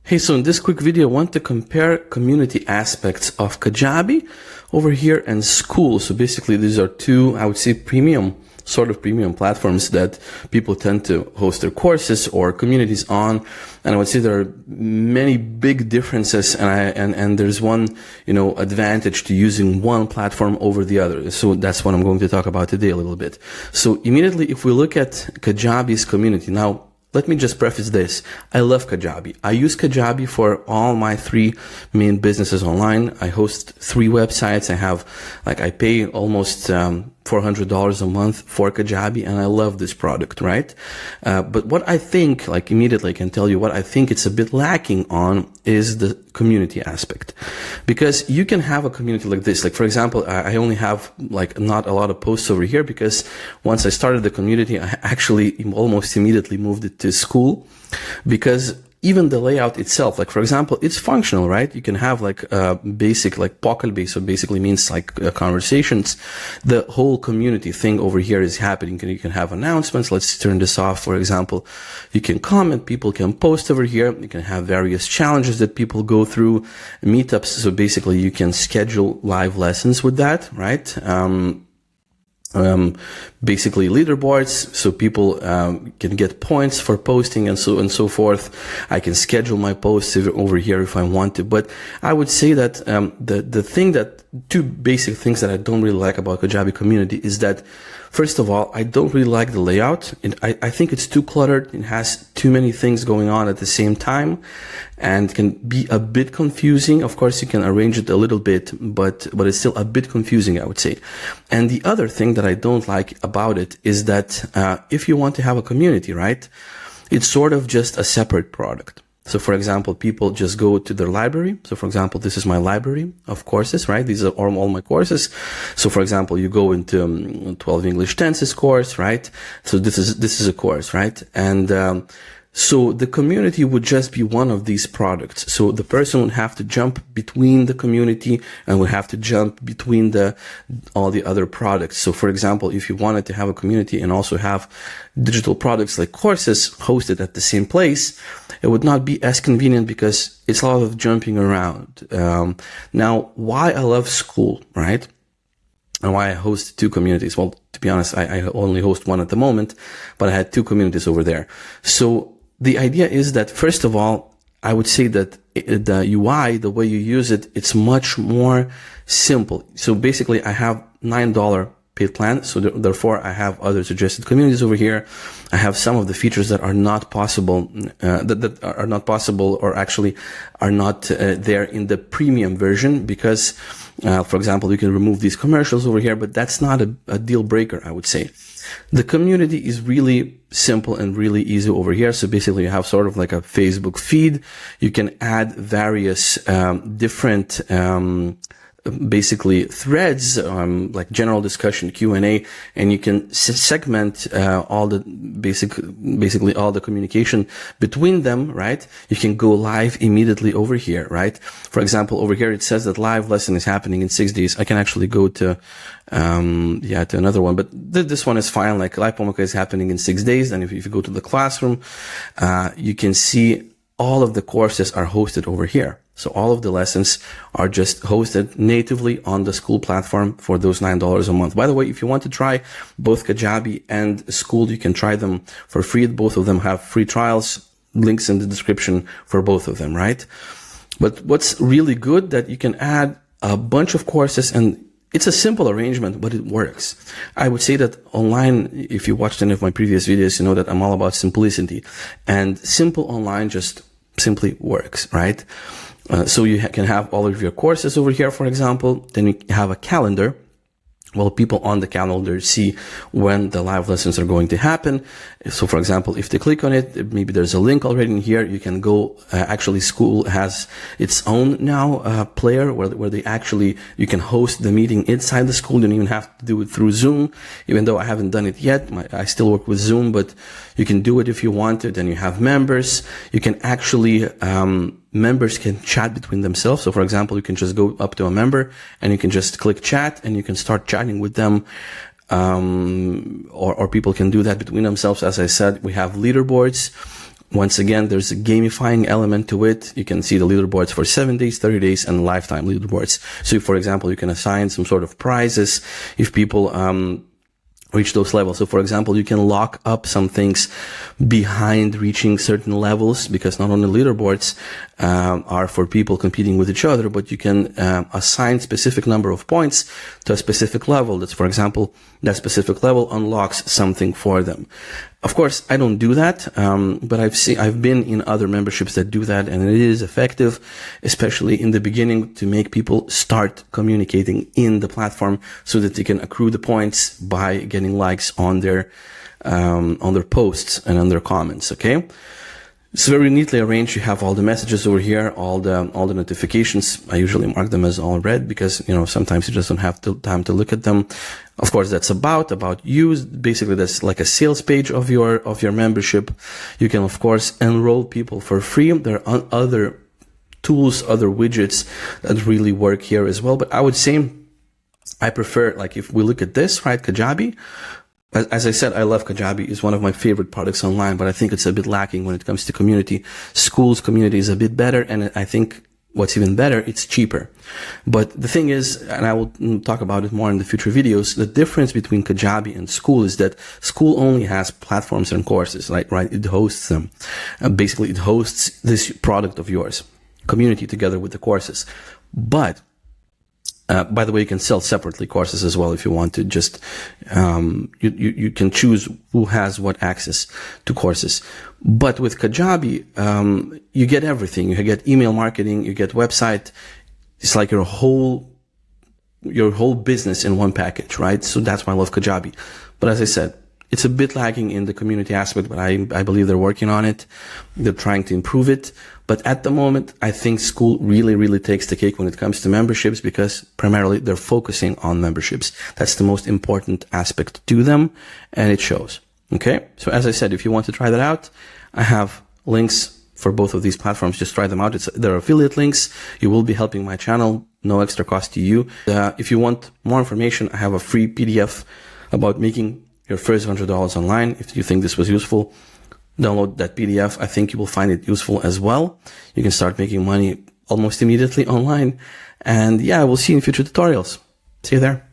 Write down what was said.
Hey, so in this quick video, I want to compare community aspects of Kajabi over here and Skool. So basically these are two, I would say, premium platforms that people tend to host their courses or communities on. And I would say there are many big differences, and there's one, advantage to using one platform over the other. So that's what I'm going to talk about today a little bit. So immediately, if we look at Kajabi's community now, let me just preface this. I love Kajabi. I use Kajabi for all my three main businesses online. I host 3 websites. I pay almost $400 a month for Kajabi, and I love this product, right? But what I think, immediately I can tell you what I think it's a bit lacking on is the community aspect. Because you can have a community like this. For example, I only have not a lot of posts over here because once I started the community, I actually almost immediately moved it to Skool, because even the layout itself, for example, it's functional, right? You can have basic Kajabi, so basically means conversations. The whole community thing over here is happening. You can have announcements. Let's turn this off, for example. You can comment, people can post over here. You can have various challenges that people go through, meetups. So basically you can schedule live lessons with that, right? Basically leaderboards, so people can get points for posting and so forth. I can schedule my posts over here if I want to. But I would say that two basic things that I don't really like about Kajabi community is that, first of all, I don't really like the layout. I think it's too cluttered. It has too many things going on at the same time and can be a bit confusing. Of course, you can arrange it a little bit, but it's still a bit confusing, I would say. And the other thing that I don't like about it is that if you want to have a community, right, it's sort of just a separate product. So for example, people just go to their library. So for example, this is my library of courses, right? These are all my courses. So for example, you go into 12 English tenses course, right? So this is a course, right? And so the community would just be one of these products. So the person would have to jump between the community and would have to jump between all the other products. So for example, if you wanted to have a community and also have digital products like courses hosted at the same place, it would not be as convenient because it's a lot of jumping around. Now, why I love Skool, right? And why I host 2 communities. Well, to be honest, I only host one at the moment, but I had 2 communities over there. So the idea is that, first of all, I would say that the UI, the way you use it, it's much more simple. So basically, I have $9 paid plan. So therefore, I have other suggested communities over here. I have some of the features that are not possible, that are not possible, or actually are not there in the premium version, because, for example, you can remove these commercials over here, but that's not a deal breaker, I would say. The community is really simple and really easy over here. So basically you have sort of like a Facebook feed. You can add various different basically threads, like general discussion, Q&A, and you can segment basically all the communication between them, right? You can go live immediately over here, right? For example, over here it says that live lesson is happening in 6 days. I can actually go to to another one, but this one is fine. Like live Pomoka is happening in 6 days, and if you go to the classroom, you can see all of the courses are hosted over here. So all of the lessons are just hosted natively on the Skool platform for those $9 a month. By the way, if you want to try both Kajabi and Skool, you can try them for free. Both of them have free trials, links in the description for both of them, right? But what's really good that you can add a bunch of courses, and it's a simple arrangement, but it works. I would say that online, if you watched any of my previous videos, you know that I'm all about simplicity, and simple online just simply works, right? So you can have all of your courses over here, for example. Then you have a calendar. Well, people on the calendar see when the live lessons are going to happen. So, for example, if they click on it, maybe there's a link already in here. You can go, actually Skool has its own now player where you can host the meeting inside the Skool. You don't even have to do it through Zoom, even though I haven't done it yet. I still work with Zoom, but you can do it if you want to. Then you have members. You can actually, members can chat between themselves. So for example, you can just go up to a member and you can just click chat and you can start chatting with them. Or people can do that between themselves. As I said, we have leaderboards. Once again, there's a gamifying element to it. You can see the leaderboards for 7 days, 30 days, and lifetime leaderboards. So, for example, you can assign some sort of prizes if people reach those levels. So, for example, you can lock up some things behind reaching certain levels, because not only leaderboards are for people competing with each other, but you can assign specific number of points to a specific level. That's, for example, that specific level unlocks something for them. Of course, I don't do that, but I've been in other memberships that do that, and it is effective, especially in the beginning, to make people start communicating in the platform so that they can accrue the points by getting likes on their posts and on their comments. Okay. It's very neatly arranged. You have all the messages over here, all the notifications. I usually mark them as all read because, sometimes you just don't have time to look at them. Of course, that's about you. Basically, that's like a sales page of your membership. You can, of course, enroll people for free. There are other tools, other widgets that really work here as well. But I would say I prefer, like, if we look at this, right, Kajabi. As I said, I love Kajabi. It's one of my favorite products online, but I think it's a bit lacking when it comes to community. Skool's community is a bit better, and I think what's even better, it's cheaper. But the thing is, and I will talk about it more in the future videos, the difference between Kajabi and Skool is that Skool only has platforms and courses, right? It hosts them. Basically, it hosts this product of yours, community, together with the courses. But by the way, you can sell separately courses as well if you want to. Just you can choose who has what access to courses. But with Kajabi, you get everything. You get email marketing, you get website. It's like your whole business in one package, right? So that's why I love Kajabi. But as I said, it's a bit lacking in the community aspect, but I believe they're working on it. They're trying to improve it. But at the moment, I think Skool really, really takes the cake when it comes to memberships, because primarily they're focusing on memberships. That's the most important aspect to them, and it shows. Okay? So as I said, if you want to try that out, I have links for both of these platforms. Just try them out. They're affiliate links. You will be helping my channel. No extra cost to you. If you want more information, I have a free PDF about making your first $100 online. If you think this was useful, download that PDF. I think you will find it useful as well. You can start making money almost immediately online. And yeah, we'll see you in future tutorials. See you there.